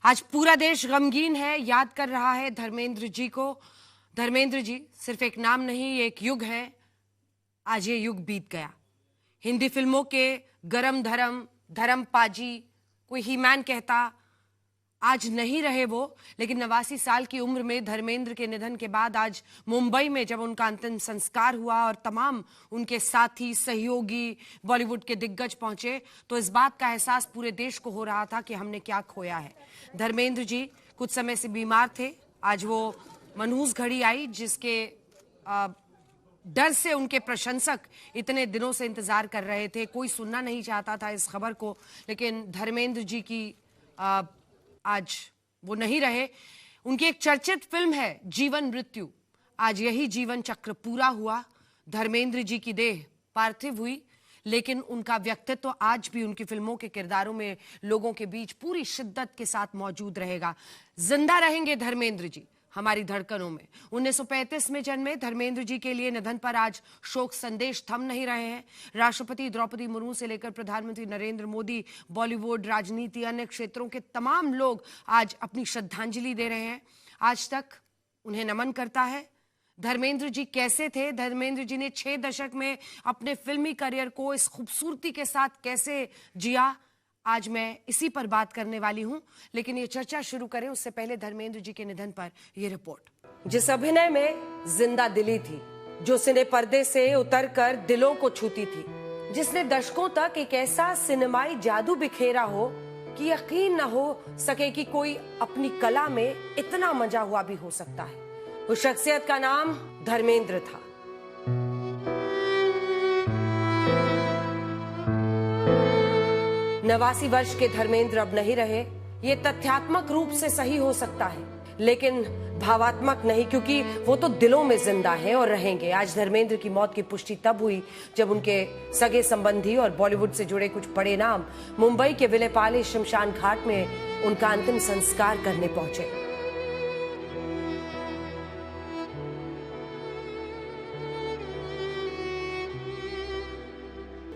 आज पूरा देश गमगीन है, याद कर रहा है धर्मेंद्र जी को। धर्मेंद्र जी सिर्फ एक नाम नहीं, एक युग है। आज ये युग बीत गया। हिंदी फिल्मों के गरम धर्म धर्मपाजी, कोई ही मैन कहता, आज नहीं रहे वो। लेकिन 89 साल की उम्र में धर्मेंद्र के निधन के बाद आज मुंबई में जब उनका अंतिम संस्कार हुआ और तमाम उनके साथी सहयोगी बॉलीवुड के दिग्गज पहुंचे, तो इस बात का एहसास पूरे देश को हो रहा था कि हमने क्या खोया है। धर्मेंद्र जी कुछ समय से बीमार थे। आज वो मनहूस घड़ी आई जिसके डर से उनके प्रशंसक इतने दिनों से इंतजार कर रहे थे। कोई सुनना नहीं चाहता था इस खबर को, लेकिन धर्मेंद्र जी की आज वो नहीं रहे। उनकी एक चर्चित फिल्म है जीवन मृत्यु। आज यही जीवन चक्र पूरा हुआ। धर्मेंद्र जी की देह पार्थिव हुई, लेकिन उनका व्यक्तित्व आज भी उनकी फिल्मों के किरदारों में लोगों के बीच पूरी शिद्दत के साथ मौजूद रहेगा। जिंदा रहेंगे धर्मेंद्र जी हमारी धड़कनों में। 1935 में जन्मे धर्मेंद्र जी के लिए निधन पर आज शोक संदेश थम नहीं रहे हैं। राष्ट्रपति द्रौपदी मुर्मू से लेकर प्रधानमंत्री नरेंद्र मोदी, बॉलीवुड, राजनीति, अन्य क्षेत्रों के तमाम लोग आज अपनी श्रद्धांजलि दे रहे हैं। आज तक उन्हें नमन करता है। धर्मेंद्र जी कैसे थे? धर्मेंद्र जी ने 6 दशक में अपने फिल्मी करियर को इस खूबसूरती के साथ कैसे जिया, आज मैं इसी पर बात करने वाली हूं। लेकिन ये चर्चा शुरू करें उससे पहले धर्मेंद्र जी के निधन पर यह रिपोर्ट। जिस अभिनय में जिंदा दिली थी, जो सिने पर्दे से उतरकर दिलों को छूती थी, जिसने दशकों तक एक ऐसा सिनेमाई जादू बिखेरा हो कि यकीन न हो सके कि कोई अपनी कला में इतना मजा हुआ भी हो सकता है, उस शख्सियत का नाम धर्मेंद्र था। नवासी वर्ष के धर्मेंद्र अब नहीं रहे। ये तथ्यात्मक रूप से सही हो सकता है, लेकिन भावात्मक नहीं, क्योंकि वो तो दिलों में जिंदा है और रहेंगे। आज धर्मेंद्र की मौत की पुष्टि तब हुई जब उनके सगे संबंधी और बॉलीवुड से जुड़े कुछ बड़े नाम मुंबई के विलेपाले शमशान घाट में उनका अंतिम संस्कार करने पहुंचे।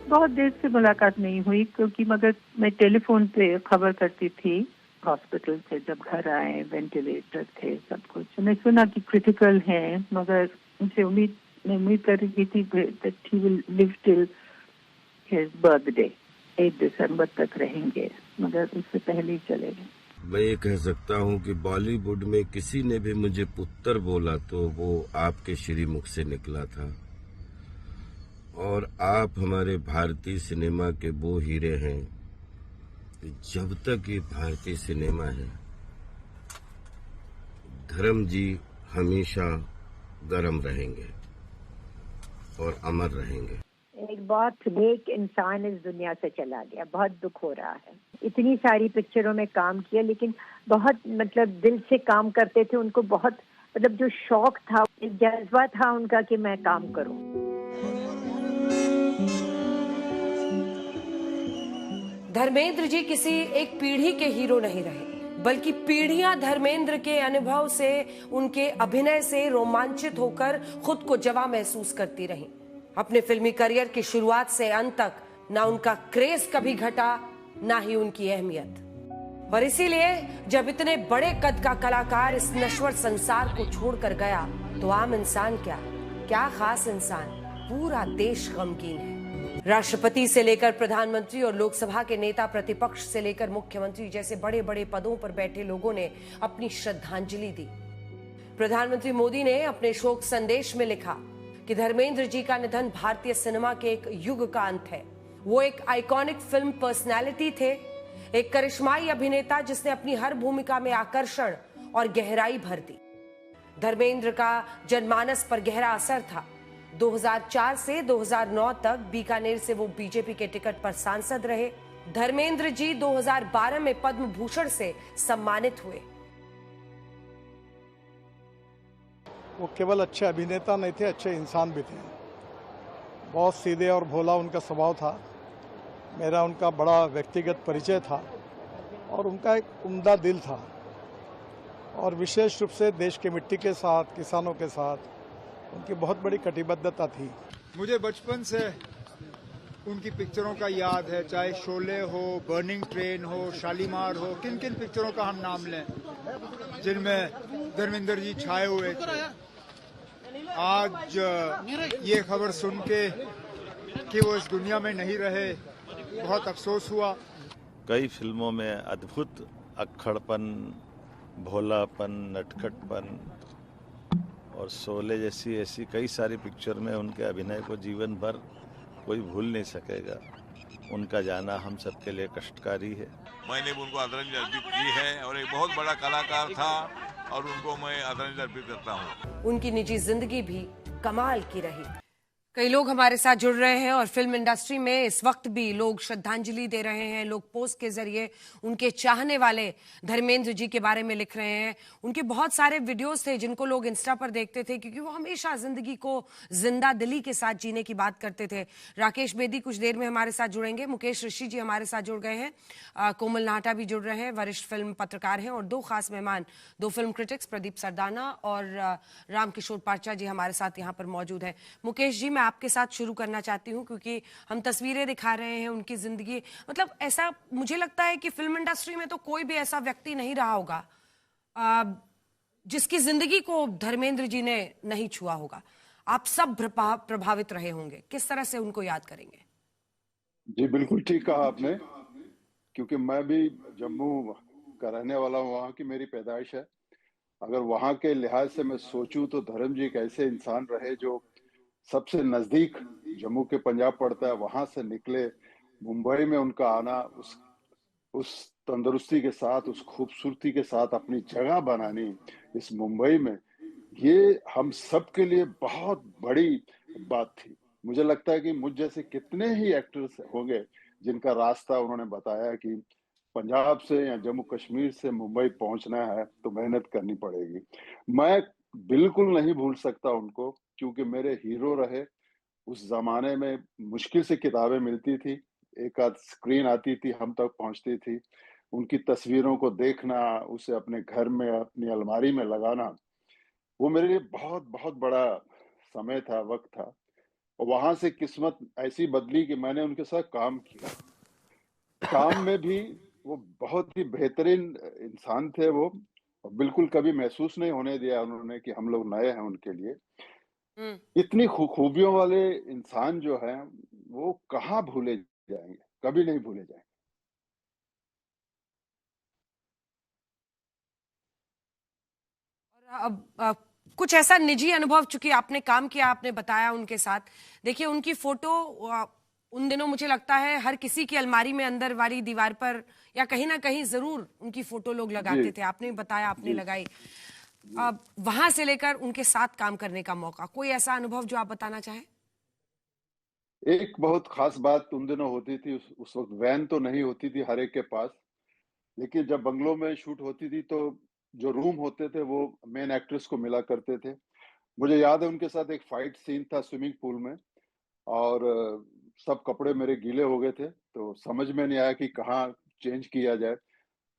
बहुत देर से मुलाकात नहीं हुई, क्योंकि मगर मैं टेलीफोन पे खबर करती थी। हॉस्पिटल से जब घर आए, वेंटिलेटर थे, सब कुछ। मैं सुना कि क्रिटिकल है, मगर मुझे उम्मीद कर रही थी that he will live till his birthday, 8 दिसंबर तक रहेंगे, मगर उससे पहले ही चले गए। मैं ये कह सकता हूँ कि बॉलीवुड में किसी ने भी मुझे पुत्र बोला तो वो आपके श्रीमुख से निकला था। और आप हमारे भारतीय सिनेमा के वो हीरे हैं, जब तक ये भारतीय सिनेमा है, धर्म जी हमेशा गरम रहेंगे और अमर रहेंगे। एक बहुत नेक इंसान इस दुनिया से चला गया। बहुत दुख हो रहा है। इतनी सारी पिक्चरों में काम किया, लेकिन बहुत दिल से काम करते थे। उनको बहुत जो शौक था, एक जज्बा था उनका कि मैं काम करूं। धर्मेंद्र जी किसी एक पीढ़ी के हीरो नहीं रहे, बल्कि पीढ़ियां धर्मेंद्र के अनुभव से, उनके अभिनय से रोमांचित होकर खुद को जवां महसूस करती रहीं। अपने फिल्मी करियर की शुरुआत से अंत तक ना उनका क्रेज कभी घटा, ना ही उनकी अहमियत। और इसीलिए जब इतने बड़े कद का कलाकार इस नश्वर संसार को छोड़कर गया, तो आम इंसान क्या खास इंसान, पूरा देश गमगीन है। राष्ट्रपति से लेकर प्रधानमंत्री और लोकसभा के नेता, प्रतिपक्ष से लेकर मुख्यमंत्री जैसे बड़े बड़े पदों पर बैठे लोगों ने अपनी श्रद्धांजलि दी। प्रधानमंत्री मोदी ने अपने शोक संदेश में लिखा कि धर्मेंद्र जी का निधन भारतीय सिनेमा के एक युग का अंत है। वो एक आइकॉनिक फिल्म पर्सनैलिटी थे, एक करिश्माई अभिनेता जिसने अपनी हर भूमिका में आकर्षण और गहराई भर दी। धर्मेंद्र का जनमानस पर गहरा असर था। 2004 से 2009 तक बीकानेर से वो बीजेपी के टिकट पर सांसद रहे। धर्मेंद्र जी 2012 में पद्म भूषण से सम्मानित हुए। वो केवल अच्छे अभिनेता नहीं थे, अच्छे इंसान भी थे। बहुत सीधे और भोला उनका स्वभाव था। मेरा उनका बड़ा व्यक्तिगत परिचय था और उनका एक उम्दा दिल था, और विशेष रूप से देश की मिट्टी के साथ, किसानों के साथ उनकी बहुत बड़ी कटिबद्धता थी। मुझे बचपन से उनकी पिक्चरों का याद है, चाहे शोले हो, बर्निंग ट्रेन हो, शालीमार हो, किन किन पिक्चरों का हम नाम लें जिनमें धर्मेंद्र जी छाए हुए थे। आज ये खबर सुन के कि वो इस दुनिया में नहीं रहे, बहुत अफसोस हुआ। कई फिल्मों में अद्भुत अक्खड़पन, भोलापन, नटखटपन और शोले जैसी ऐसी कई सारी पिक्चर में उनके अभिनय को जीवन भर कोई भूल नहीं सकेगा। उनका जाना हम सबके लिए कष्टकारी है। मैंने उनको आदरांजलि अर्पित की है और एक बहुत बड़ा कलाकार था और उनको मैं आदरांजलि अर्पित करता हूँ। उनकी निजी जिंदगी भी कमाल की रही। कई लोग हमारे साथ जुड़ रहे हैं और फिल्म इंडस्ट्री में इस वक्त भी लोग श्रद्धांजलि दे रहे हैं। लोग पोस्ट के जरिए उनके चाहने वाले धर्मेंद्र जी के बारे में लिख रहे हैं। उनके बहुत सारे वीडियोस थे जिनको लोग इंस्टा पर देखते थे क्योंकि वो हमेशा जिंदगी को जिंदा दिली के साथ जीने की बात करते थे। राकेश बेदी कुछ देर में हमारे साथ जुड़ेंगे। मुकेश ऋषि जी हमारे साथ जुड़ गए हैं। कोमल नाहटा भी जुड़ रहे हैं, वरिष्ठ फिल्म पत्रकार हैं। और दो खास मेहमान, दो फिल्म क्रिटिक्स प्रदीप सरदाना और रामकिशोर पार्चा जी हमारे साथ यहाँ पर मौजूद है। मुकेश जी, आपके साथ शुरू करना चाहती हूं क्योंकि हम तस्वीरें दिखा रहे हैं उनकी जिंदगी। मतलब ऐसा मुझे लगता है कि फिल्म इंडस्ट्री में तो कोई भी ऐसा व्यक्ति नहीं रहा होगा जिसकी जिंदगी को धर्मेंद्र जी ने नहीं छुआ होगा। आप सब प्रभावित रहे होंगे, किस तरह से उनको याद करेंगे? जी बिल्कुल ठीक कहा आपने, क्योंकि मैं भी जम्मू का रहने वाला हूँ, वहाँ की मेरी पैदाइश है। अगर वहाँ के लिहाज से मैं सोचूं तो धर्म जी एक ऐसे इंसान रहे जो सबसे नजदीक जम्मू के पंजाब पड़ता है, वहां से निकले मुंबई में उनका आना, उस तंदुरुस्ती के साथ, उस खूबसूरती के साथ अपनी जगह बनानी इस मुंबई में, ये हम सब के लिए बहुत बड़ी बात थी। मुझे लगता है कि मुझ जैसे कितने ही एक्टर्स होंगे जिनका रास्ता उन्होंने बताया कि पंजाब से या जम्मू कश्मीर से मुंबई पहुंचना है तो मेहनत करनी पड़ेगी। मैं बिल्कुल नहीं भूल सकता उनको, क्योंकि मेरे हीरो रहे। उस जमाने में मुश्किल से किताबें मिलती थी, एक आध स्क्रीन आती थी, हम तक पहुंचती थी। उनकी तस्वीरों को देखना, उसे अपने घर में अपनी अलमारी में लगाना, वो मेरे लिए बहुत बहुत बड़ा समय था, वक्त था। और वहां से किस्मत ऐसी बदली कि मैंने उनके साथ काम किया। काम में भी वो बहुत ही बेहतरीन इंसान थे वो, और बिल्कुल कभी महसूस नहीं होने दिया उन्होंने कि हम लोग नए हैं उनके लिए। इतनी खूबियों वाले इंसान जो हैं वो कहाँ भूले जाएंगे, कभी नहीं भूले जाएंगे। और अब कुछ ऐसा निजी अनुभव, चूंकि आपने काम किया, आपने बताया उनके साथ। देखिए उनकी फोटो उन दिनों मुझे लगता है हर किसी की अलमारी में अंदर वाली दीवार पर या कहीं ना कहीं जरूर उनकी फोटो लोग लगाते थे। आपने बताया आपने लगाई। वहां से लेकर उनके साथ काम करने का मौका, कोई ऐसा अनुभव जो आप बताना चाहें? एक बहुत खास बात उन दिनों होती थी, उस वक्त वैन तो नहीं होती थी हर एक के पास, लेकिन जब बंगलों में शूट होती थी तो जो रूम होते थे वो मेन एक्ट्रेस को मिला करते थे। मुझे याद है उनके साथ एक फाइट सीन था स्विमिंग पूल में, और सब कपड़े मेरे गीले हो गए थे, तो समझ में नहीं आया कि कहाँ चेंज किया जाए।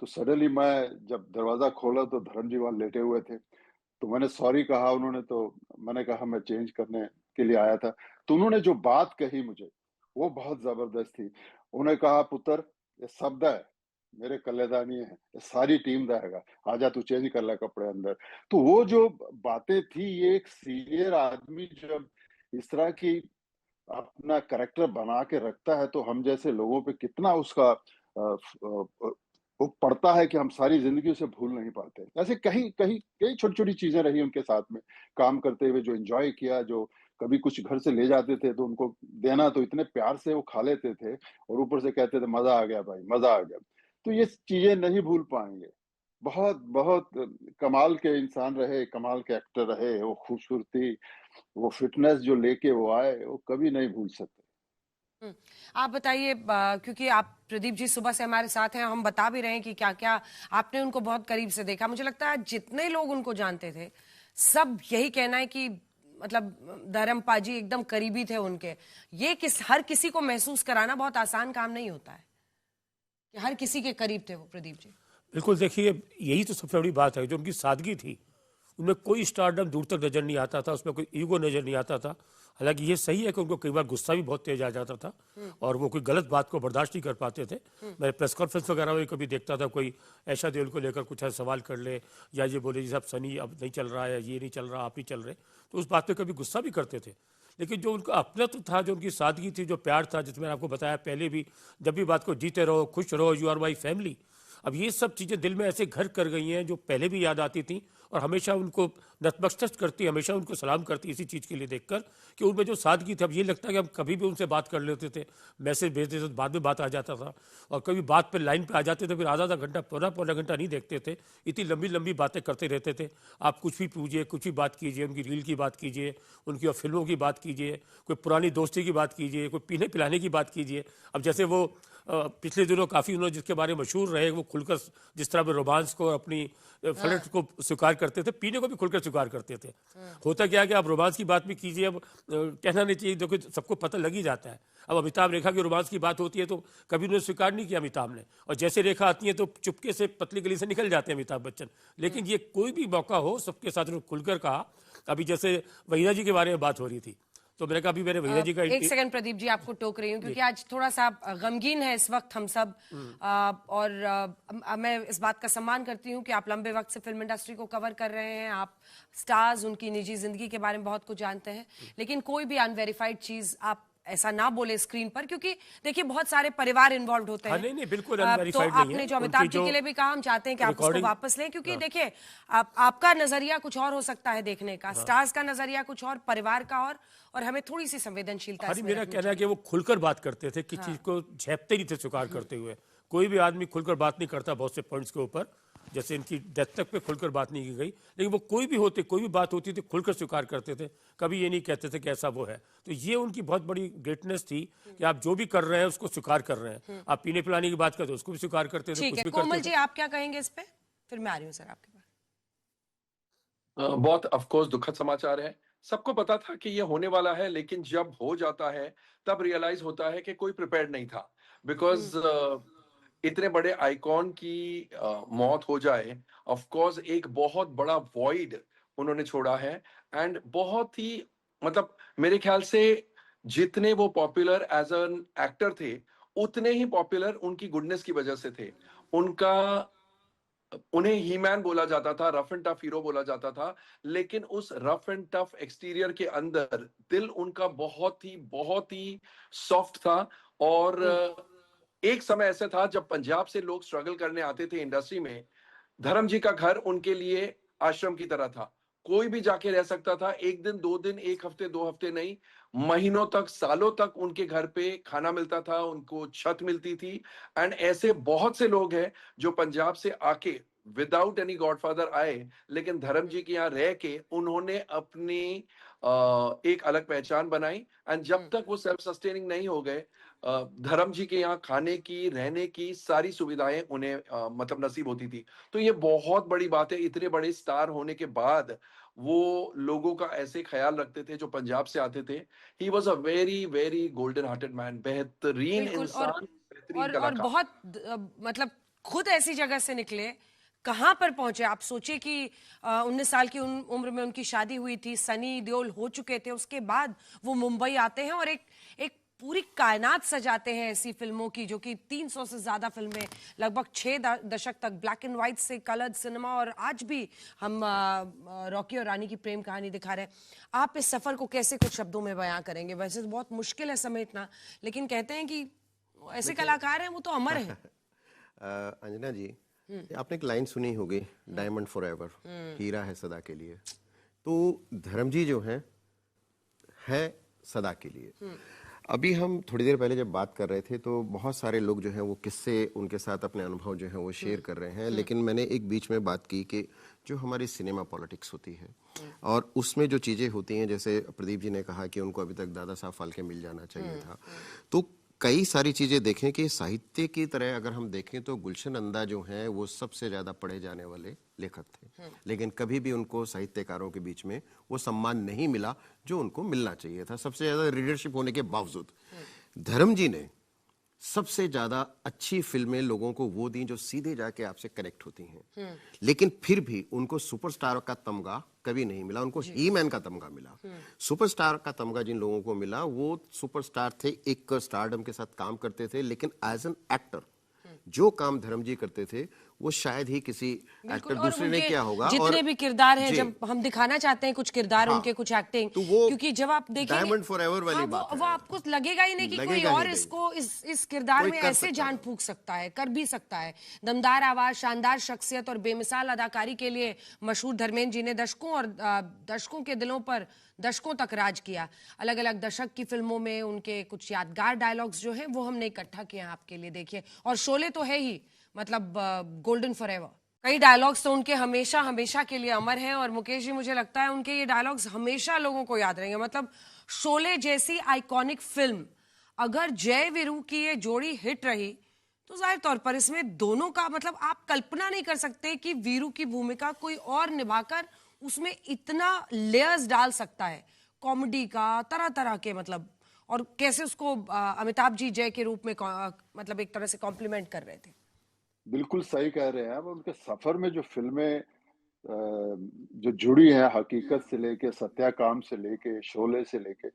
तो सडनली मैं जब दरवाजा खोला तो धर्म जी वहां लेटे हुए थे, तो मैंने सॉरी कहा। उन्होंने, तो मैंने कहा मैं चेंज करने के लिए आया था। तो उन्होंने जो बात कही मुझे वो बहुत जबरदस्त थी। उन्होंने कहा, पुत्र ये शब्द है मेरे कल्यादानी है, ये सारी टीम रहेगा, आजा तू चेंज कर ले कपड़े अंदर। तो वो जो बातें थी, ये एक सीनियर आदमी जब इस तरह की अपना कैरेक्टर बना के रखता है तो हम जैसे लोगों पे कितना उसका वो पड़ता है कि हम सारी जिंदगी उसे भूल नहीं पाते। ऐसे कई छोटी छोटी चीजें रही उनके साथ में काम करते हुए, जो एंजॉय किया, जो कभी कुछ घर से ले जाते थे तो उनको देना तो इतने प्यार से वो खा लेते थे, और ऊपर से कहते थे मजा आ गया भाई, मजा आ गया। तो ये चीजें नहीं भूल पाएंगे। बहुत बहुत कमाल के इंसान रहे, कमाल के एक्टर रहे। वो खूबसूरती, वो फिटनेस जो लेके वो आए, वो कभी नहीं भूल सकते। आप बताइए, क्योंकि आप प्रदीप जी सुबह से हमारे साथ हैं, हम बता भी रहे हैं कि क्या क्या आपने उनको बहुत करीब से देखा। मुझे लगता है जितने लोग उनको जानते थे सब यही कहना है कि मतलब धर्मपा जी एकदम करीबी थे उनके। ये हर किसी को महसूस कराना बहुत आसान काम नहीं होता है कि हर किसी के करीब थे वो प्रदीप जी। बिल्कुल, देखिए यही तो सबसे बड़ी बात है, जो उनकी सादगी थी, उनमें कोई स्टारडम दूर तक नजर नहीं आता था, उसमें कोई ईगो नजर नहीं आता था। हालांकि ये सही है कि उनको कई बार गुस्सा भी बहुत तेज आ जाता था और वो कोई गलत बात को बर्दाश्त नहीं कर पाते थे। मैं प्रेस कॉन्फ्रेंस वगैरह में कभी देखता था कोई ऐशा देओल को लेकर कुछ सवाल कर ले या ये बोले जी साहब सनी अब नहीं चल रहा है, ये नहीं चल रहा, आप नहीं चल रहे, तो उस बात पे कभी गुस्सा भी करते थे। लेकिन जो उनका अपनत्व था, जो उनकी सादगी थी, जो प्यार था, जिसमें आपको बताया पहले भी, जब भी बात को जीते रहो, खुश रहो, यू आर माई फैमिली, अब ये सब चीज़ें दिल में ऐसे घर कर गई हैं जो पहले भी याद आती थी और हमेशा उनको नतमस्तक करती, हमेशा उनको सलाम करती इसी चीज़ के लिए देखकर कि उनमें जो सादगी थी। अब ये लगता है कि हम कभी भी उनसे बात कर लेते थे, मैसेज भेजते थे, बाद में बात आ जाता था और कभी बात पे लाइन पे आ जाते थे, फिर आधा घंटा पौना घंटा नहीं देखते थे, इतनी लंबी लंबी बातें करते रहते थे। आप कुछ भी पूछिए, कुछ भी बात कीजिए, उनकी रील की बात कीजिए, उनकी और फिल्मों की बात कीजिए, कोई पुरानी दोस्ती की बात कीजिए, कोई पीने पिलाने की बात कीजिए। अब जैसे वो पिछले दिनों काफ़ी उन्होंने जिसके बारे में मशहूर रहे, वो खुलकर जिस तरह वो रोमांस को, अपनी फ्लर्ट को स्वीकार करते थे, पीने को भी खुलकर स्वीकार करते थे। होता क्या है कि आप रोमांस की बात भी कीजिए, अब कहना नहीं चाहिए, देखो सबको पता लग ही जाता है। अब अमिताभ रेखा की रोमांस की बात होती है तो कभी उन्होंने स्वीकार नहीं किया अमिताभ ने, और जैसे रेखा आती है तो चुपके से पतली गली से निकल जाते हैं अमिताभ बच्चन। लेकिन ये कोई भी मौका हो, सबके साथ उन्होंने खुलकर कहा। अभी जैसे वहीदा जी के बारे में बात हो रही थी तो मैंने कहा अभी मैंने वहीदा जी का एक सेकंड प्रदीप जी, आपको टोक रही हूँ क्योंकि आज थोड़ा सा गमगीन है इस वक्त हम सब, और मैं इस बात का सम्मान करती हूँ कि आप लंबे वक्त से फिल्म इंडस्ट्री को कवर कर रहे हैं, आप स्टार्स, उनकी निजी जिंदगी के बारे में बहुत कुछ जानते हैं, लेकिन कोई भी अनवेरिफाइड चीज आप ऐसा ना बोले स्क्रीन पर, क्योंकि देखिए बहुत सारे परिवार इन्वॉल्व होते हैं। नहीं, बिल्कुल तो आपने जो अमिताभ जी के लिए भी कहा, हम चाहते हैं कि आप उसको वापस लें, क्योंकि देखिए आपका नजरिया कुछ और हो सकता है देखने का, स्टार्स का नजरिया कुछ और, परिवार का और हमें थोड़ी सी संवेदनशीलता। मेरा कहना है कि वो खुलकर बात करते थे, किसी चीज को झेपते नहीं थे स्वीकार करते हुए। कोई भी आदमी खुलकर बात नहीं करता बहुत से पॉइंट्स के ऊपर, जैसे इनकी डेथ तक पे खुलकर बात नहीं की गई, लेकिन वो कोई भी बात होती थी खुलकर स्वीकार करते थे, कभी ये नहीं कहते थे कि ऐसा वो है। तो ये उनकी बहुत बड़ी ग्रेटनेस थी कि आप जो भी कर रहे हैं उसको स्वीकार कर रहे हैं। आप पीने पिलाने की बात करते उसको भी स्वीकार करते थे। ठीक है कोमल जी, आप क्या कहेंगे इस पे? फिर मैं आ रही हूँ सर आपके पास। बहुत ऑफकोर्स दुखद समाचार है, सबको पता था कि ये होने वाला है, लेकिन जब हो जाता है तब रियलाइज होता है कि कोई प्रिपेयर्ड नहीं था। बिकॉज इतने बड़े आइकॉन की मौत हो जाए, ऑफ कोर्स एक बहुत बड़ा वॉइड उन्होंने छोड़ा है। एंड बहुत ही मतलब मेरे ख्याल से जितने वो पॉपुलर एज एन एक्टर थे, उतने ही पॉपुलर उनकी गुडनेस की वजह से थे। उन्हें ही मैन बोला जाता था, रफ एंड टफ हीरो बोला जाता था, लेकिन उस रफ एंड टफ एक्सटीरियर के अंदर दिल उनका बहुत ही सॉफ्ट था। और एक समय ऐसा था जब पंजाब से लोग स्ट्रगल करने आते थे इंडस्ट्री में, धर्म जी का घर उनके लिए आश्रम की तरह था। कोई भी जाके रह सकता था, एक दिन, 2 दिन, 1 हफ्ते, 2 हफ्ते नहीं, महीनों तक, सालों तक उनके घर पे खाना मिलता था, उनको छत मिलती थी। एंड ऐसे बहुत से लोग हैं जो पंजाब से आके विदाउट एनी गॉडफादर आए, लेकिन धर्म जी के यहाँ रह के उन्होंने अपनी एक अलग पहचान बनाई। एंड जब तक वो सेल्फ सस्टेनिंग नहीं हो गए, धर्म जी के यहाँ खाने की, रहने की सारी सुविधाएं उन्हें मतलब नसीब होती थी। तो ये बहुत बड़ी बात है, इतने बड़े स्टार होने के बाद वो लोगों का ऐसे ख्याल रखते थे जो पंजाब से आते थे। He was a very golden hearted man, बेहतरीन इंसान, बेहतरीन कलाकार। और बहुत मतलब खुद ऐसी जगह से निकले, कहाँ पर पहुंचे। आप सोचिए कि 19 साल की उम्र में उनकी शादी हुई थी, सनी देओल हो चुके थे, उसके बाद वो मुंबई आते हैं और एक पूरी कायनात सजाते हैं ऐसी फिल्मों की, जो कि 300 से ज्यादा फिल्में, लगभग 6 दशक तक ब्लैक एंड व्हाइट से कलर्ड सिनेमा, और आज भी हम रॉकी और रानी की प्रेम कहानी दिखा रहे हैं। आप इस सफर को कैसे कुछ शब्दों में बयां करेंगे? वैसे तो बहुत मुश्किल है समेटना, लेकिन कहते हैं कि ऐसे कलाकार हैं वो तो अमर हैं। अंजना जी, आपने एक लाइन सुनी होगी, डायमंड फॉरएवर, हीरा है सदा के लिए। तो धर्म जी जो है सदा के लिए। अभी हम थोड़ी देर पहले जब बात कर रहे थे तो बहुत सारे लोग जो हैं वो किस्से उनके साथ अपने अनुभव जो हैं वो शेयर कर रहे हैं, लेकिन मैंने एक बीच में बात की कि जो हमारी सिनेमा पॉलिटिक्स होती है और उसमें जो चीज़ें होती हैं, जैसे प्रदीप जी ने कहा कि उनको अभी तक दादा साहब फाल्के मिल जाना चाहिए था, तो कई सारी चीज़ें देखें कि साहित्य की तरह अगर हम देखें तो गुलशन अंदा जो हैं वो सबसे ज़्यादा पढ़े जाने वाले लेखक थे, लेकिन कभी भी उनको साहित्यकारों के बीच में वो सम्मान नहीं मिला जो उनको मिलना चाहिए था, सबसे ज़्यादा रीडरशिप होने के बावजूद। धर्म जी ने सबसे ज्यादा अच्छी फिल्में लोगों को वो दी जो सीधे जाके आपसे कनेक्ट होती हैं, लेकिन फिर भी उनको सुपरस्टार का तमगा कभी नहीं मिला। उनको ही मैन का तमगा मिला। सुपरस्टार का तमगा जिन लोगों को मिला वो सुपरस्टार थे, एक स्टारडम के साथ काम करते थे, लेकिन एज एन एक्टर जो काम धर्म जी करते थे वो शायद ही किसी एक्टर दूसरे ने किया होगा। जितने भी किरदार हैं, जब हम दिखाना चाहते हैं कुछ किरदार उनके, कुछ एक्टिंग, तो वो क्योंकि जब आप देखेंगे डायमंड फॉरएवर वाली बात है। वो आपको लगेगा ही नहीं कि कोई और इसको इस किरदार में ऐसे जान फूंक सकता है, कर भी सकता है। दमदार आवाज, शानदार शख्सियत और बेमिसाल अदाकारी के लिए मशहूर धर्मेंद्र जी ने दर्शकों के दिलों पर दशकों तक राज किया। अलग अलग दशक की फिल्मों में उनके कुछ यादगार डायलॉग्स जो हैं वो हमने इकट्ठा किए हैं आपके लिए, देखिए। और शोले तो है ही, मतलब गोल्डन फॉरएवर। कई डायलॉग्स तो उनके हमेशा हमेशा के लिए अमर हैं, और मुकेश जी मुझे लगता है उनके ये डायलॉग्स हमेशा लोगों को याद रहेंगे। मतलब शोले जैसी आइकॉनिक फिल्म अगर जय वीरू की ये जोड़ी हिट रही तो जाहिर तौर पर इसमें दोनों का, मतलब आप कल्पना नहीं कर सकते कि वीरू की भूमिका कोई और निभाकर उसमें इतना लेयर्स डाल सकता है, कॉमेडी का, तरह तरह के, मतलब, और कैसे उसको अमिताभ जी जय के रूप में मतलब एक तरह से कॉम्प्लीमेंट कर रहे थे। बिल्कुल सही कह रहे हैं आप। उनके सफर में जो फिल्में जो जुड़ी हैं, हकीकत से लेके, सत्याकाम से लेके, शोले से लेके,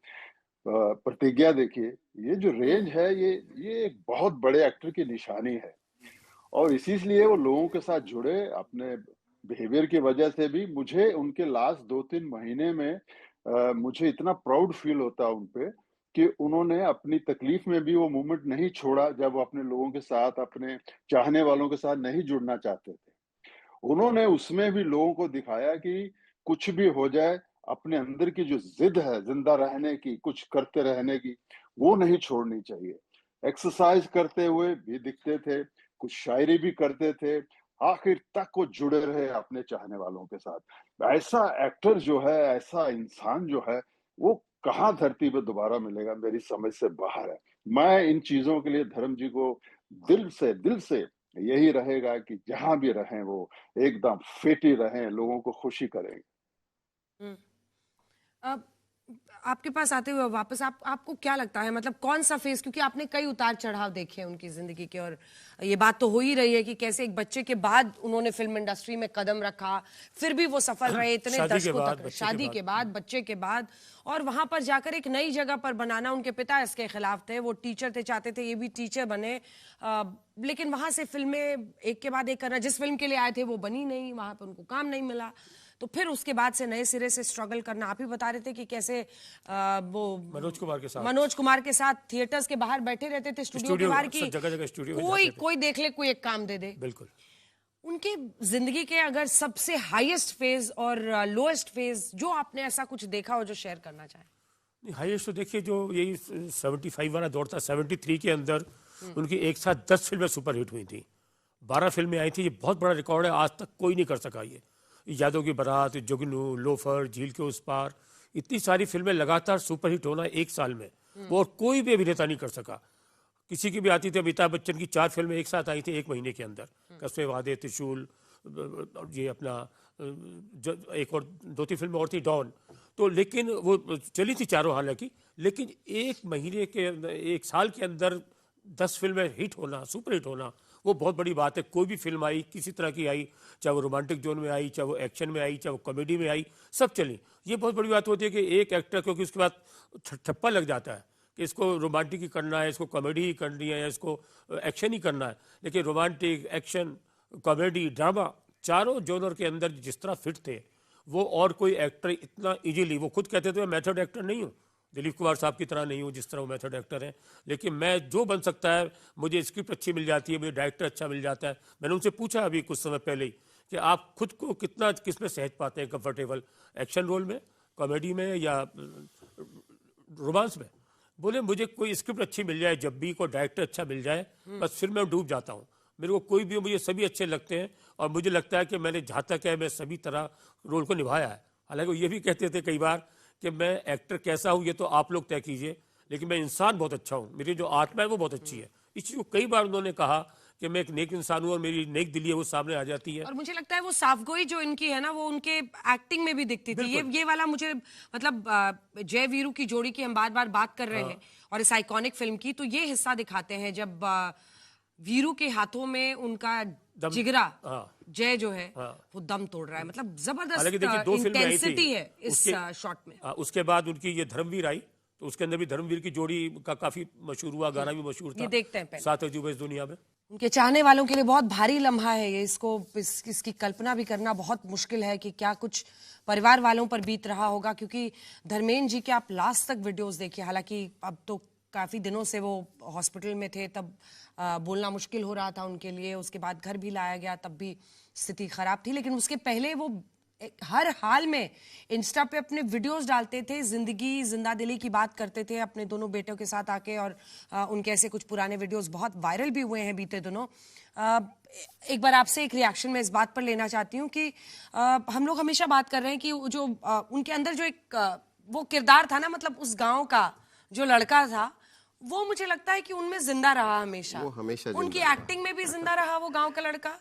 प्रतिज्ञा, देखिए ये जो रेंज है, ये एक बहुत बड़े एक्टर की निशानी है। और इसीलिए वो लोगों के साथ जुड़े, अपने बिहेवियर की वजह से भी। मुझे उनके लास्ट 2-3 महीने में मुझे इतना प्राउड फील होता उन पे कि उन्होंने अपनी तकलीफ में भी वो मोमेंट नहीं छोड़ा जब वो अपने लोगों के साथ, अपने चाहने वालों के साथ नहीं जुड़ना चाहते थे। उन्होंने उसमें भी लोगों को दिखाया कि कुछ भी हो जाए, अपने अंदर की जो जिद है जिंदा रहने की, कुछ करते रहने की, वो नहीं छोड़नी चाहिए। एक्सरसाइज करते हुए भी दिखते थे, कुछ शायरी भी करते थे, आखिर तक वो जुड़े रहे अपने चाहने वालों के साथ। ऐसा एक्टर जो है, ऐसा इंसान जो है, वो कहाँ धरती पे दोबारा मिलेगा, मेरी समझ से बाहर है। मैं इन चीजों के लिए धर्म जी को दिल से यही रहेगा कि जहां भी रहें वो एकदम फिट ही रहें, लोगों को खुशी करें। अब आपके पास आते हुए वापस आपको क्या लगता है, मतलब कौन सा फेज, क्योंकि आपने कई उतार चढ़ाव देखे हैं उनकी जिंदगी के, और ये बात तो हो ही रही है कि कैसे एक बच्चे के बाद उन्होंने फिल्म इंडस्ट्री में कदम रखा, फिर भी वो सफल रहे इतने दशकों तक, शादी के बाद, बच्चे के बाद, और वहां पर जाकर एक नई जगह पर बनाना। उनके पिता इसके खिलाफ थे, वो टीचर थे, चाहते थे ये भी टीचर बने, लेकिन वहां से फिल्में एक के बाद एक करना, जिस फिल्म के लिए आए थे वो बनी नहीं, वहां पर उनको काम नहीं मिला, तो फिर उसके बाद से नए सिरे से स्ट्रगल करना। आप ही बता रहे थे कि कैसे वो मनोज कुमार के साथ थिएटर्स के बाहर बैठे रहते थे, स्टूडियो के बाहर, की कोई देख ले, कोई एक काम दे दे। बिल्कुल। उनकी जिंदगी के अगर सबसे हाईएस्ट फेज और लोएस्ट फेज जो आपने ऐसा कुछ देखा हो जो शेयर करना चाहे। हाईएस्ट तो देखिए जो यही 75 वाला दौर था, 73 के अंदर उनकी एक साथ 10 फिल्में सुपरहिट हुई थी, 12 फिल्में आई थी। ये बहुत बड़ा रिकॉर्ड है, आज तक कोई नहीं कर सका। ये यादों की बारात, जुगनू, लोफर, झील के उस पार, इतनी सारी फिल्में लगातार सुपरहिट होना एक साल में, वो और कोई भी अभिनेता नहीं कर सका। किसी की भी आती थी, अमिताभ बच्चन की 4 फिल्में एक साथ आई थी 1 महीने के अंदर, कस्बे वादे, त्रिशूल, ये अपना एक और 2-3 फिल्में और थी, डॉन, तो लेकिन वो चली थी चारों हालांकि, लेकिन 1 महीने के, 1 साल के अंदर 10 फिल्में हिट होना, सुपर हिट होना, वो बहुत बड़ी बात है। कोई भी फिल्म आई, किसी तरह की आई, चाहे वो रोमांटिक जोन में आई, चाहे वो एक्शन में आई, चाहे वो कॉमेडी में आई, सब चली। ये बहुत बड़ी बात होती है कि एक एक्टर, क्योंकि उसके बाद ठप्पा लग जाता है कि इसको रोमांटिक ही करना है, इसको कॉमेडी ही करनी है, इसको एक्शन ही करना है, लेकिन रोमांटिक, एक्शन, कॉमेडी, ड्रामा, चारों जोनर के अंदर जिस तरह फिट थे वो, और कोई एक्टर इतना इजीली, वो खुद कहते थे मैं मेथड एक्टर नहीं हूँ, दिलीप कुमार साहब की तरह नहीं हूँ जिस तरह वो मेथड एक्टर हैं, लेकिन मैं जो बन सकता है, मुझे स्क्रिप्ट अच्छी मिल जाती है, मुझे डायरेक्टर अच्छा मिल जाता है। मैंने उनसे पूछा अभी कुछ समय पहले ही कि आप खुद को कितना, किस में सहज पाते हैं कंफर्टेबल, एक्शन रोल में, कॉमेडी में या रोमांस में? बोले मुझे कोई स्क्रिप्ट अच्छी मिल जाए, जब भी कोई डायरेक्टर अच्छा मिल जाए, बस फिर मैं डूब जाता हूँ। मेरे को कोई भी, मुझे सभी अच्छे लगते हैं, और मुझे लगता है कि मैंने जहाँ तक है मैं सभी तरह रोल को निभाया है। हालांकि वो ये भी कहते थे कई बार कि मैं एक्टर कैसा हूँ ये तो आप लोग तय कीजिए, लेकिन मैं इंसान बहुत अच्छा हूँ, मेरी जो आत्मा है वो बहुत अच्छी है। इस चीज़ को कई बार उन्होंने कहा कि मैं एक नेक इंसान हूँ और मेरी नेक दिली है वो सामने आ जाती है। और मुझे लगता है वो साफगोई जो इनकी है ना, वो उनके एक्टिंग में भी दिखती थी। ये वाला मुझे मतलब जय वीरू की जोड़ी की हम बार बार बात कर रहे हैं और इस आइकॉनिक फिल्म की, तो ये हिस्सा दिखाते हैं जब वीरू के हाथों में उनका जिगरा जय जो है वो दम तोड़ रहा है। मतलब जबरदस्त इंटेंसिटी है इस शॉट में। उसके बाद उनकी ये धर्मवीर आई, तो उसके अंदर भी धर्मवीर की जोड़ी का काफी मशहूर हुआ, गाना भी मशहूर था। ये देखते हैं पहले। 7 अजूबे इस दुनिया में। उनके चाहने वालों के लिए बहुत भारी लम्हा है ये। इसकी कल्पना भी करना बहुत मुश्किल है कि क्या कुछ परिवार वालों पर बीत रहा होगा, क्योंकि धर्मेंद्र जी के आप लास्ट तक वीडियोस देखिए। हालांकि अब तो काफी दिनों से वो हॉस्पिटल में थे, तब बोलना मुश्किल हो रहा था उनके लिए। उसके बाद घर भी लाया गया, तब भी स्थिति खराब थी। लेकिन उसके पहले वो हर हाल में इंस्टा पे अपने वीडियोस डालते थे, जिंदगी जिंदा दिली की बात करते थे अपने दोनों बेटों के साथ आके। और उनके ऐसे कुछ पुराने वीडियोस बहुत वायरल भी हुए हैं बीते दिनों। एक बार आपसे एक रिएक्शन में इस बात पर लेना चाहती हूँ कि हम लोग हमेशा बात कर रहे हैं कि जो उनके अंदर जो एक वो किरदार था ना, मतलब उस गाँव का जो लड़का था, वो मुझे लगता है कि उनमें जिंदा रहा हमेशा। वो हमेशा उनकी एक्टिंग में भी जिंदा रहा वो गांव का लड़का।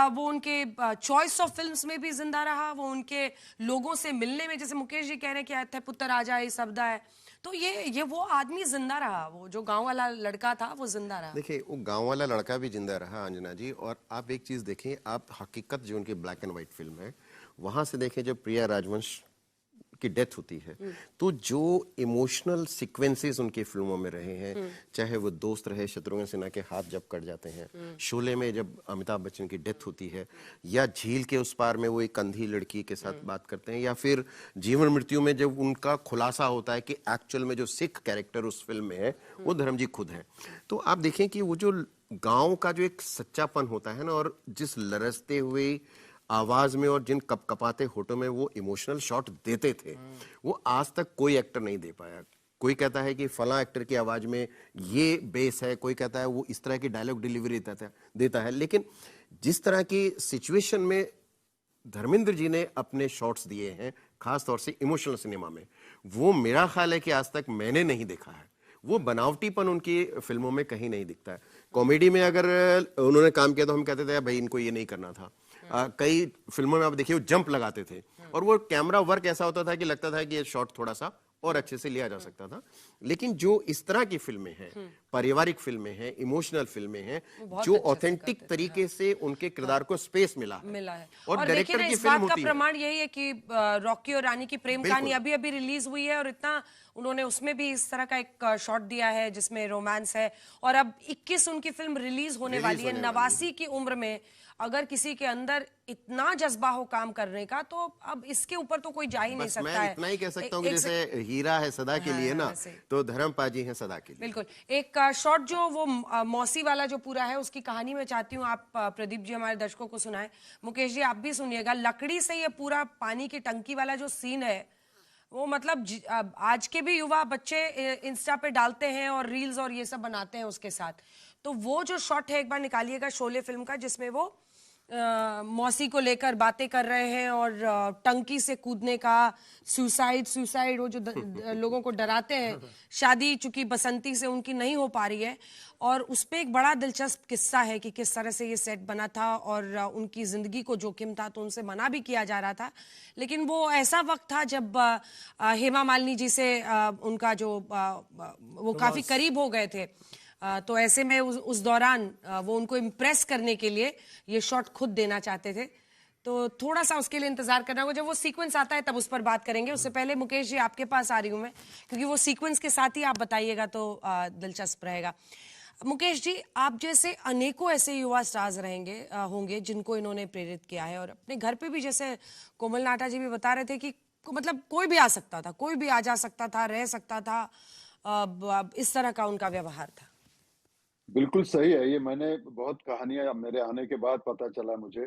वो उनके चॉइस ऑफ फिल्म्स में भी जिंदा रहा। वो उनके लोगों से मिलने में, जैसे मुकेश जी कह रहे हैं कि थे पुत्र आ जाए शब्द है, तो ये वो आदमी जिंदा रहा। वो जो गांव वाला लड़का था वो जिंदा रहा। देखिए, वो गांव वाला लड़का भी जिंदा रहा अंजना जी। और आप एक चीज देखें, आप हकीकत जो उनकी ब्लैक एंड व्हाइट फिल्म है वहां से देखें, जब प्रिया राजवंश की डेथ होती है, तो जो इमोशनल सीक्वेंसेस उनकी फिल्मों में रहे हैं, चाहे वो दोस्त रहे, शत्रुघ्न सिन्हा के हाथ जब कट जाते हैं, शोले में जब अमिताभ बच्चन की डेथ होती है, या झील के उस पार में वो एक अंधी लड़की के साथ बात करते हैं, या फिर जीवन मृत्यु में जब उनका खुलासा होता है कि एक्चुअल में जो सिख कैरेक्टर उस फिल्म में है वो धर्म जी खुद है। तो आप देखें कि वो जो गांव का जो एक सच्चापन होता है ना, और जिस लरसते हुए आवाज में और जिन कपकपाते होठों में वो इमोशनल शॉट देते थे, वो आज तक कोई एक्टर नहीं दे पाया। कोई कहता है कि फला एक्टर की आवाज में ये बेस है, कोई कहता है वो इस तरह की डायलॉग डिलीवरी देता है। लेकिन जिस तरह की सिचुएशन में धर्मेंद्र जी ने अपने शॉट्स दिए हैं, खास तौर से इमोशनल सिनेमा में, वो मेरा ख्याल है कि आज तक मैंने नहीं देखा है। वो बनावटीपन उनकी फिल्मों में कहीं नहीं दिखता है। कॉमेडी में अगर उन्होंने काम किया तो हम कहते थे भाई इनको ये नहीं करना था। कई फिल्मों में आप देखिए वो जंप लगाते थे, और वो कैमरा वर्क ऐसा होता था कि लगता था कि ये शॉट थोड़ा सा और अच्छे से लिया जा सकता था। लेकिन जो इस तरह की फिल्में हैं, पारिवारिक फिल्में हैं, इमोशनल फिल्में हैं, जो ऑथेंटिक तरीके से उनके किरदार को स्पेस मिला है। और डायरेक्टर की फिल्म होती है। प्रमाण यही है कि रॉकी और रानी की प्रेम कहानी अभी अभी रिलीज हुई है, और इतना उन्होंने उसमें भी इस तरह का एक शॉट दिया है जिसमें रोमांस है। और अब 21 उनकी फिल्म रिलीज होने वाली है। 89 की उम्र में अगर किसी के अंदर इतना जज्बा हो काम करने का, तो अब इसके ऊपर तो कोई जा ही नहीं सकता है। मैं इतना ही कह सकता हूँ कि जैसे हीरा है सदा के लिए ना, तो धर्मपाल जी हैं सदा के लिए। बिल्कुल। एक शॉट जो वो मौसी वाला जो पूरा है, उसकी कहानी में चाहती हूँ आप प्रदीप जी हमारे दर्शकों को सुनाएं। मुकेश जी आप भी सुनिएगा। लकड़ी से ये पूरा पानी की टंकी वाला जो सीन है, वो मतलब आज के भी युवा बच्चे इंस्टा पे डालते हैं और रील्स और ये सब बनाते हैं उसके साथ। तो वो जो शॉट है, एक बार निकालिएगा शोले फिल्म का, जिसमें वो मौसी को लेकर बातें कर रहे हैं और टंकी से कूदने का, सुसाइड वो जो लोगों को डराते हैं। शादी चूंकि बसंती से उनकी नहीं हो पा रही है, और उस पे एक बड़ा दिलचस्प किस्सा है कि किस तरह से ये सेट बना था, और उनकी जिंदगी को जोखिम था तो उनसे मना भी किया जा रहा था। लेकिन वो ऐसा वक्त था जब हेमा मालिनी जी से उनका जो वो काफी करीब हो गए थे, तो ऐसे में उस दौरान वो उनको इम्प्रेस करने के लिए ये शॉट खुद देना चाहते थे। तो थोड़ा सा उसके लिए इंतजार करना होगा। जब वो सीक्वेंस आता है तब उस पर बात करेंगे। उससे पहले मुकेश जी आपके पास आ रही हूं मैं, क्योंकि वो सीक्वेंस के साथ ही आप बताइएगा तो दिलचस्प रहेगा। मुकेश जी, आप जैसे अनेकों ऐसे युवा स्टार्स होंगे जिनको इन्होंने प्रेरित किया है, और अपने घर पे भी जैसे कोमल नाटा जी भी बता रहे थे कि मतलब कोई भी आ सकता था, कोई भी आ जा सकता था, रह सकता था, इस तरह का उनका व्यवहार था। बिल्कुल सही है। ये मैंने बहुत कहानियां मेरे आने के बाद पता चला मुझे।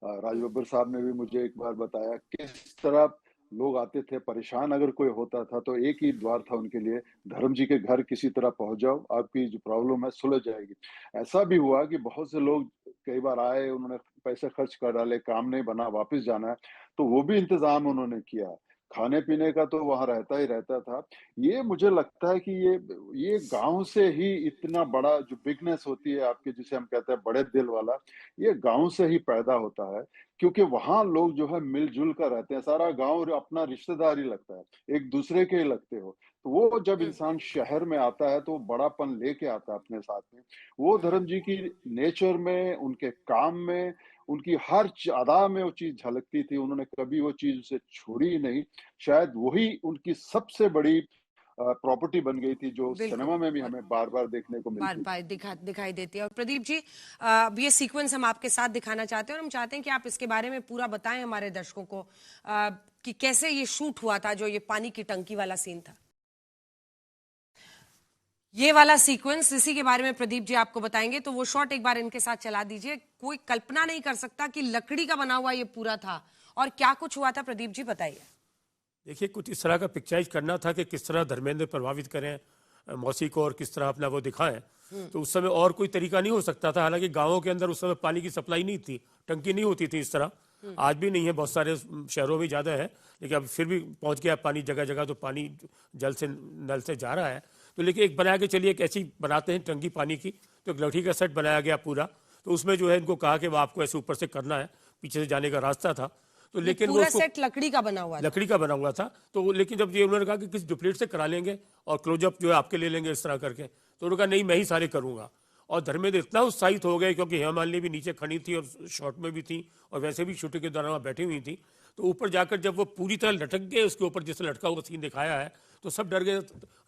राज बब्बर साहब ने भी मुझे एक बार बताया किस तरह लोग आते थे, परेशान अगर कोई होता था तो एक ही द्वार था उनके लिए, धर्म जी के घर किसी तरह पहुंच जाओ, आपकी जो प्रॉब्लम है सुलझ जाएगी। ऐसा भी हुआ कि बहुत से लोग कई बार आए, उन्होंने पैसे खर्च कर डाले, काम नहीं बना, वापस जाना है, तो वो भी इंतजाम उन्होंने किया। खाने पीने का तो वहाँ रहता ही रहता था। ये मुझे लगता है कि ये गाँव से ही इतना बड़ा जो बिगनेस होती है आपके, जिसे हम कहते हैं बड़े दिल वाला, ये गाँव से ही पैदा होता है। क्योंकि वहाँ लोग जो है मिल-जुल कर रहते हैं, सारा गाँव अपना रिश्तेदार ही लगता है, एक दूसरे के ही लगते हो। तो वो जब इंसान शहर में आता है तो वो बड़ापन लेके आता है अपने साथ में। वो धर्म जी की नेचर में, उनके काम में, उनकी हर अदा में वो चीज़ झलकती थी, उन्होंने कभी वो चीज़ उसे छोड़ी ही नहीं। शायद वही उनकी सबसे बड़ी प्रॉपर्टी बन गई थी, जो बिल्कुल। सिनेमा में भी और हमें बार-बार देखने को बार मिलती थी। बार दिखाई देती है। और प्रदीप जी, अब ये सीक्वेंस हम आपके साथ दिखाना चाहते हैं और हम चाहते हैं कि आप इसके बारे में पूरा बताएं हमारे दर्शकों को, कि कैसे ये शूट हुआ था, जो ये पानी की टंकी वाला सीन था। ये वाला सीक्वेंस, इसी के बारे में प्रदीप जी आपको बताएंगे। तो वो शॉट एक बार इनके साथ चला दीजिए। कोई कल्पना नहीं कर सकता कि लकड़ी का बना हुआ ये पूरा था, और क्या कुछ हुआ था प्रदीप जी, बताइए। देखिए, कुछ इस तरह का पिक्चराइज करना था कि किस तरह धर्मेंद्र प्रभावित करें मौसी को और किस तरह अपना वो दिखाएं। तो उस समय और कोई तरीका नहीं हो सकता था। हालांकि गांवों के अंदर उस समय पानी की सप्लाई नहीं थी, टंकी नहीं होती थी इस तरह। आज भी नहीं है, बहुत सारे शहरों में ज़्यादा है, लेकिन अब फिर भी पहुंच गया पानी जगह जगह। तो पानी जल से, नल से जा रहा है। तो लेकिन एक बना के चलिए, एक ऐसी बनाते हैं टंकी पानी की। तो एक लकड़ी का सेट बनाया गया पूरा। तो उसमें जो है इनको कहा कि वो आपको ऐसे ऊपर से करना है, पीछे से जाने का रास्ता था। तो लेकिन पूरा सेट लकड़ी का बना हुआ था। लकड़ी का बना हुआ था। तो लेकिन जब ये उन्होंने कहा कि किसी डुप्लीकेट से करा लेंगे और क्लोजअप जो है आपके ले लेंगे इस तरह करके, तो उन्होंने कहा नहीं, मैं ही सारे करूंगा। और धर्मेंद्र इतना उत्साहित हो गए, क्योंकि हेमा मालिनी भी नीचे खड़ी थी और शॉट में भी थी, और वैसे भी शूटिंग के दौरान बैठी हुई थी। तो ऊपर जाकर जब वो पूरी तरह लटक गए उसके ऊपर, जैसे लटका हुआ सीन दिखाया है, तो सब डर गए।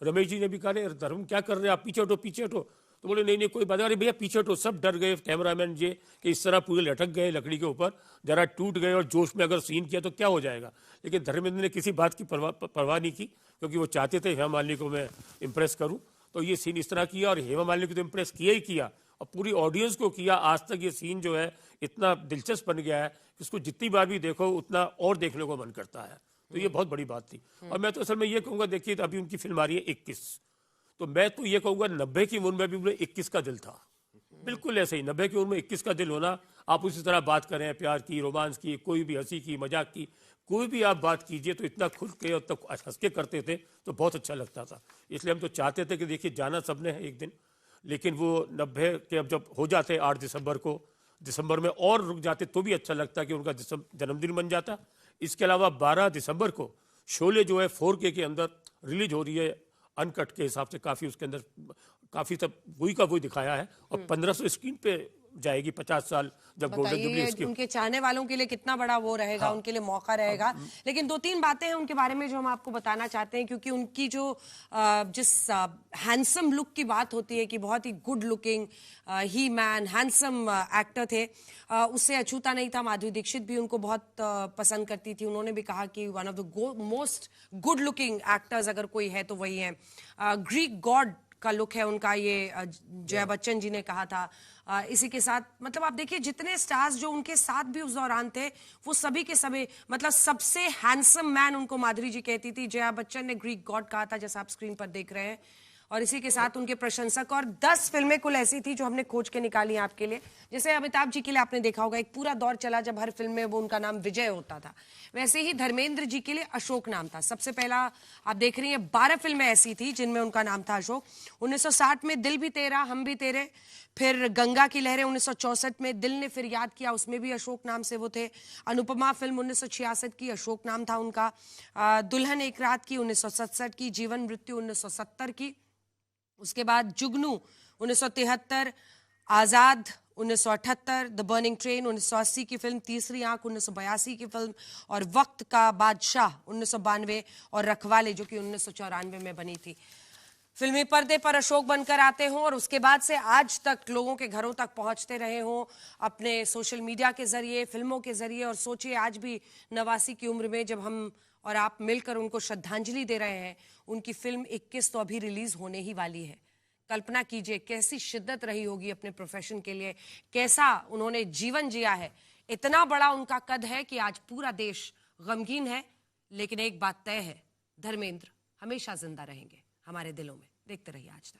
रमेश जी ने भी कहा, धर्म क्या कर रहे हैं आप, पीछे हटो पीछे हटो। तो बोले नहीं नहीं कोई बात नहीं भैया, पीछे हटो। सब डर गए कैमरामैन जी कि इस तरह पूरे लटक गए लकड़ी के ऊपर, जरा टूट गए और जोश में अगर सीन किया तो क्या हो जाएगा। लेकिन धर्मेंद्र ने किसी बात की परवाह नहीं की, क्योंकि वो चाहते थे हेमा मालिनी को मैं इम्प्रेस करूं। तो ये सीन इस तरह किया, और हेमा मालिनी को तो इम्प्रेस किया ही किया, और पूरी ऑडियंस को किया। आज तक ये सीन जो है इतना दिलचस्प बन गया है कि उसको जितनी बार भी देखो उतना और देखने को मन करता है। तो ये बहुत बड़ी बात थी। और मैं तो असल में ये कहूँगा, देखिए अभी उनकी फिल्म आ रही है 21, तो मैं तो ये कहूँगा 90 की उम्र में भी उन्हें 21 का दिल था। बिल्कुल ऐसे ही 90 की उम्र में 21 का दिल होना। आप उसी तरह बात करें, प्यार की, रोमांस की, कोई भी हंसी की, मजाक की, कोई भी आप बात कीजिए तो इतना खुल के और तक हंस के करते थे, तो बहुत अच्छा लगता था। इसलिए हम तो चाहते थे कि देखिए जाना सबने है एक दिन, लेकिन वो 90 के अब जब हो जाते 8 दिसंबर को, दिसंबर में और रुक जाते तो भी अच्छा लगता कि उनका जन्मदिन बन जाता। इसके अलावा 12 दिसंबर को शोले जो है 4K के अंदर रिलीज हो रही है, अनकट के हिसाब से। काफ़ी उसके अंदर काफ़ी सब वही का वही दिखाया है, और 1500 स्क्रीन पे जाएगी 50 साल जब गोल्डन जुबली उसकी। उनके चाहने वालों के लिए कितना बड़ा वो रहेगा, हाँ। उनके लिए मौका रहेगा। लेकिन 2-3 बातें हैं उनके बारे में जो हम आपको बताना चाहते हैं, क्योंकि उनकी जो जिस हैंडसम लुक की बात होती है कि बहुत ही गुड लुकिंग ही मैन, हैंडसम एक्टर थे, उससे अछूता नहीं था। माधुरी दीक्षित भी उनको बहुत पसंद करती थी। उन्होंने भी कहा कि one of the most good looking actors अगर कोई है तो वही है। ग्रीक गॉड का लुक है उनका, ये जया बच्चन जी ने कहा था। इसी के साथ मतलब आप देखिए जितने स्टार्स जो उनके साथ भी उस दौरान थे, वो सभी के सभी मतलब सबसे हैंडसम मैन उनको माधुरी जी कहती थी। जया बच्चन ने ग्रीक गॉड कहा था, जैसा आप स्क्रीन पर देख रहे हैं। और इसी के साथ उनके प्रशंसक, और 10 फिल्में कुल ऐसी थी जो हमने खोज के निकाली हैं आपके लिए। जैसे अमिताभ जी के लिए आपने देखा होगा एक पूरा दौर चला जब हर फिल्म में वो उनका नाम विजय होता था, वैसे ही धर्मेंद्र जी के लिए अशोक नाम था। सबसे पहला आप देख रही हैं 12 फिल्में ऐसी थी जिनमें उनका नाम था अशोक। 1960 में दिल भी तेरा हम भी तेरे, फिर गंगा की लहरें 1964 में, दिल ने फिर याद किया उसमें भी अशोक नाम से वो थे। अनुपमा फिल्म 1966 की, अशोक नाम था उनका। दुल्हन एक रात की 1967 की, जीवन मृत्यु 1970 की, उसके बाद जुगनू 1973, आज़ाद 1978, द बर्निंग ट्रेन 1980 की फिल्म, तीसरी आंख 1982 की फिल्म, और वक्त का बादशाह 1992, और रखवाले जो कि 1994 में बनी थी। फिल्मी पर्दे पर अशोक बनकर आते हों और उसके बाद से आज तक लोगों के घरों तक पहुंचते रहे हों अपने सोशल मीडिया के जरिए, फिल्मों के जरिए। और सोचिए आज भी 89 की उम्र में जब हम और आप मिलकर उनको श्रद्धांजलि दे रहे हैं, उनकी फिल्म 21 तो अभी रिलीज होने ही वाली है। कल्पना कीजिए कैसी शिद्दत रही होगी अपने प्रोफेशन के लिए, कैसा उन्होंने जीवन जिया है। इतना बड़ा उनका कद है कि आज पूरा देश गमगीन है। लेकिन एक बात तय है, धर्मेंद्र हमेशा जिंदा रहेंगे हमारे दिलों में। देखते रहिए आज तक।